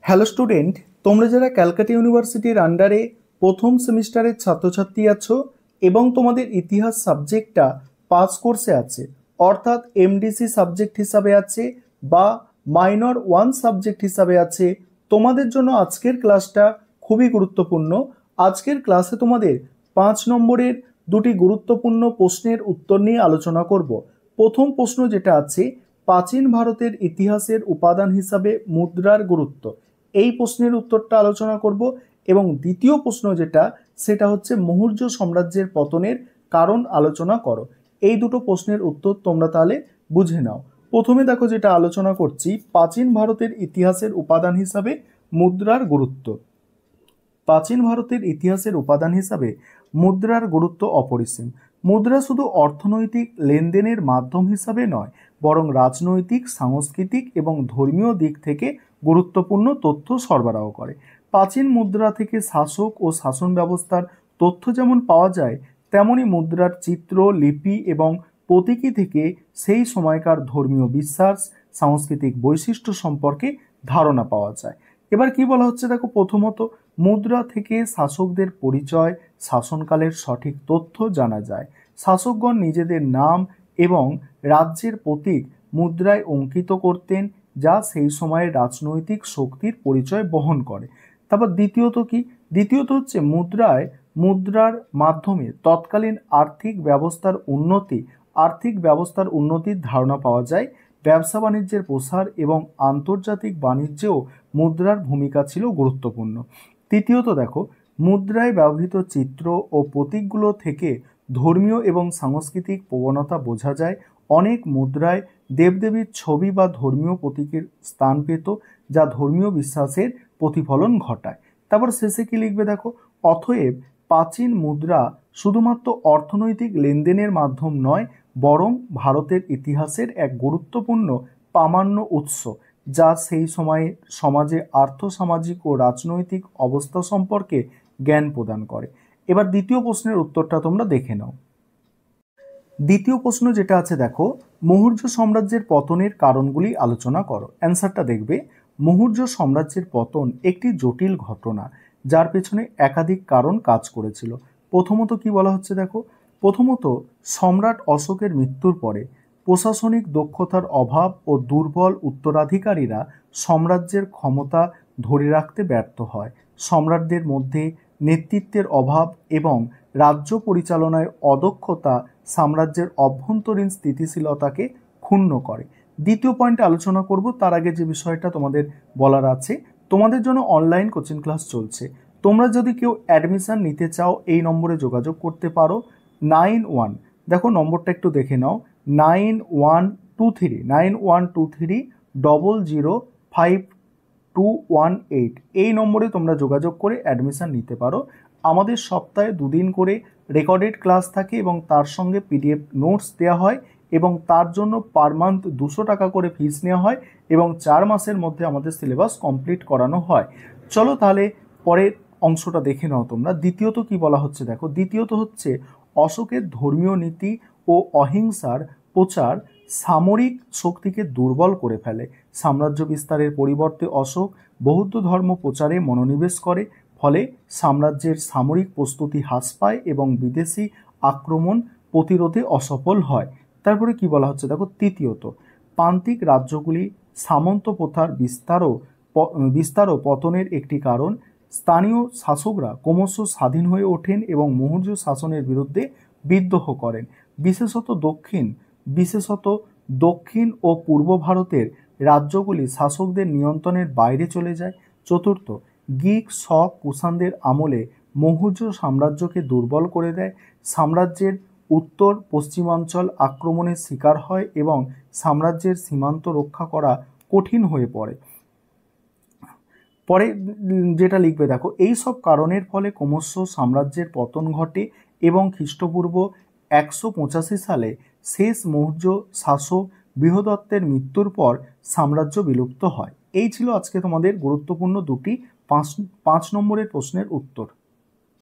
Hello student, তোমরা যারা ক্যালকাটা ইউনিভার্সিটির আন্ডারে প্রথম সেমিস্টারের ছাত্রছাত্রী আছো এবং তোমাদের ইতিহাস সাবজেক্টটা পাস কোর্সে আছে, অর্থাৎ এমডিসি সাবজেক্ট হিসাবে আছে বা মাইনর ওয়ান সাবজেক্ট হিসাবে আছে, তোমাদের জন্য আজকের ক্লাসটা খুবই গুরুত্বপূর্ণ। আজকের ক্লাসে তোমাদের 5 নম্বরের দুটি গুরুত্বপূর্ণ প্রশ্নের উত্তর নিয়ে আলোচনা করব। প্রথম প্রশ্ন যেটা আছে, প্রাচীন ভারতের ইতিহাসের উপাদান হিসাবে মুদ্রার গুরুত্ব, এই প্রশ্নের উত্তরটা আলোচনা করব। এবং দ্বিতীয় প্রশ্ন যেটা, সেটা হচ্ছে মৌর্য সাম্রাজ্যের পতনের কারণ আলোচনা করো। এই দুটো প্রশ্নের উত্তর তোমরা তাহলে বুঝে নাও। প্রথমে দেখো, যেটা আলোচনা করছি, প্রাচীন ভারতের ইতিহাসের উপাদান হিসাবে মুদ্রার গুরুত্ব। প্রাচীন ভারতের ইতিহাসের উপাদান হিসাবে মুদ্রার গুরুত্ব অপরিসীম। মুদ্রা শুধু অর্থনৈতিক লেনদেনের মাধ্যম হিসাবে নয়, বরং রাজনৈতিক, সাংস্কৃতিক এবং ধর্মীয় দিক থেকে গুরুত্বপূর্ণ তথ্য সরবরাহ করে। প্রাচীন মুদ্রা থেকে শাসক ও শাসন ব্যবস্থার তথ্য যেমন পাওয়া যায়, তেমনি মুদ্রার চিত্র, লিপি এবং প্রতীকী থেকে সেই সময়কার ধর্মীয় বিশ্বাস, সাংস্কৃতিক বৈশিষ্ট্য সম্পর্কে ধারণা পাওয়া যায়। এবার কি বলা হচ্ছে দেখো, প্রথমত মুদ্রা থেকে শাসকদের পরিচয়, শাসনকালের সঠিক তথ্য জানা যায়। শাসকগণ নিজেদের নাম এবং রাজ্যের প্রতীক মুদ্রায় অঙ্কিত করতেন, যা সেই সময়ের রাজনৈতিক শক্তির পরিচয় বহন করে। তারপর দ্বিতীয়ত কি, দ্বিতীয়ত হচ্ছে মুদ্রার মাধ্যমে তৎকালীন আর্থিক ব্যবস্থার উন্নতির ধারণা পাওয়া যায়। ব্যবসা বাণিজ্যের প্রসার এবং আন্তর্জাতিক বাণিজ্যেও মুদ্রার ভূমিকা ছিল গুরুত্বপূর্ণ। তৃতীয়ত দেখো, মুদ্রায় ব্যবহৃত চিত্র ও প্রতীকগুলো থেকে ধর্মীয় এবং সাংস্কৃতিক প্রবণতা বোঝা যায়। অনেক মুদ্রায় দেবদেবীর ছবি বা ধর্মীয় প্রতীকের স্থান পেত, যা ধর্মীয় বিশ্বাসের প্রতিফলন ঘটায়। তারপর শেষে কি লিখবে দেখো, অতএব প্রাচীন মুদ্রা শুধুমাত্র অর্থনৈতিক লেনদেনের মাধ্যম নয়, বরং ভারতের ইতিহাসের এক গুরুত্বপূর্ণ প্রামাণ্য উৎস, যা সেই সময়ে সমাজে আর্থসামাজিক ও রাজনৈতিক অবস্থা সম্পর্কে জ্ঞান প্রদান করে। এবার দ্বিতীয় প্রশ্নের উত্তরটা তোমরা দেখে নাও। দ্বিতীয় প্রশ্ন যেটা আছে দেখো, মৌর্য সাম্রাজ্যের পতনের কারণগুলি আলোচনা করো। অ্যান্সারটা দেখবে, মৌর্য সাম্রাজ্যের পতন একটি জটিল ঘটনা, যার পেছনে একাধিক কারণ কাজ করেছিল। প্রথমত কি বলা হচ্ছে দেখো, প্রথমত সম্রাট অশোকের মৃত্যুর পরে প্রশাসনিক দক্ষতার অভাব ও দুর্বল উত্তরাধিকারীরা সাম্রাজ্যের ক্ষমতা ধরে রাখতে ব্যর্থ হয়। সম্রাটদের মধ্যে নেতৃত্বের অভাব এবং রাজ্য পরিচালনায় অদক্ষতা সাম্রাজ্যের অভ্যন্তরীণ স্থিতিশীলতাকে ক্ষুণ্ণ করে। দ্বিতীয় পয়েন্টে আলোচনা করব, তার আগে যে বিষয়টা তোমাদের বলার আছে, তোমাদের জন্য অনলাইন কোচিং ক্লাস চলছে। তোমরা যদি কেউ অ্যাডমিশন নিতে চাও, এই নম্বরে যোগাযোগ করতে পারো। 91, দেখো নম্বরটা একটু দেখে নাও, 912300052218, এই নম্বরে তোমরা যোগাযোগ করে অ্যাডমিশন নিতে পারো। আমাদের সপ্তাহে 2 দিন করে রেকর্ডেড ক্লাস থাকে এবং তার সঙ্গে পিডিএফ নোটস দেওয়া হয়, এবং তার জন্য পার মান্থ 200 টাকা করে ফিস নেওয়া হয়, এবং 4 মাসের মধ্যে আমাদের সিলেবাস কমপ্লিট করানো হয়। চলো তাহলে পরের অংশটা দেখে নাও তোমরা। দ্বিতীয়ত কি বলা হচ্ছে দেখো, দ্বিতীয়ত হচ্ছে অশোকের ধর্মীয় নীতি ও অহিংসার প্রচার সামরিক শক্তিকে দুর্বল করে ফেলে। সাম্রাজ্য বিস্তারের পরিবর্তে অশোক বৌদ্ধ ধর্ম প্রচারে মনোনিবেশ করে, ফলে সাম্রাজ্যের সামরিক প্রস্তুতি হ্রাস পায় এবং বিদেশি আক্রমণ প্রতিরোধে অসফল হয়। তারপরে কি বলা হচ্ছে দেখো, তৃতীয়ত প্রান্তিক রাজ্যগুলি সামন্ত প্রথার বিস্তার ও পতনের একটি কারণ। স্থানীয় শাসকরা ক্রমশ স্বাধীন হয়ে ওঠেন এবং মৌর্য শাসনের বিরুদ্ধে বিদ্রোহ করেন। বিশেষত দক্ষিণ ও পূর্ব ভারতের রাজ্যগুলি শাসকদের নিয়ন্ত্রণের বাইরে চলে যায়। চতুর্থ, গ্রিক শক কুষাণদের আমলে মৌর্য সাম্রাজ্যকে দুর্বল করে দেয়। সাম্রাজ্যের উত্তর পশ্চিমাঞ্চল আক্রমণের শিকার হয় এবং সাম্রাজ্যের সীমান্ত রক্ষা করা কঠিন হয়ে পড়ে। পরে যেটা লিখবে দেখো, এই সব কারণের ফলে ক্রমশ সাম্রাজ্যের পতন ঘটে এবং খ্রিস্টপূর্ব 185 সালে শেষ মৌর্য শাসক বৃহদত্তের মৃত্যুর পর সাম্রাজ্য বিলুপ্ত হয়। এই ছিল আজকে তোমাদের গুরুত্বপূর্ণ দুটি 5 নম্বরের প্রশ্নের উত্তর।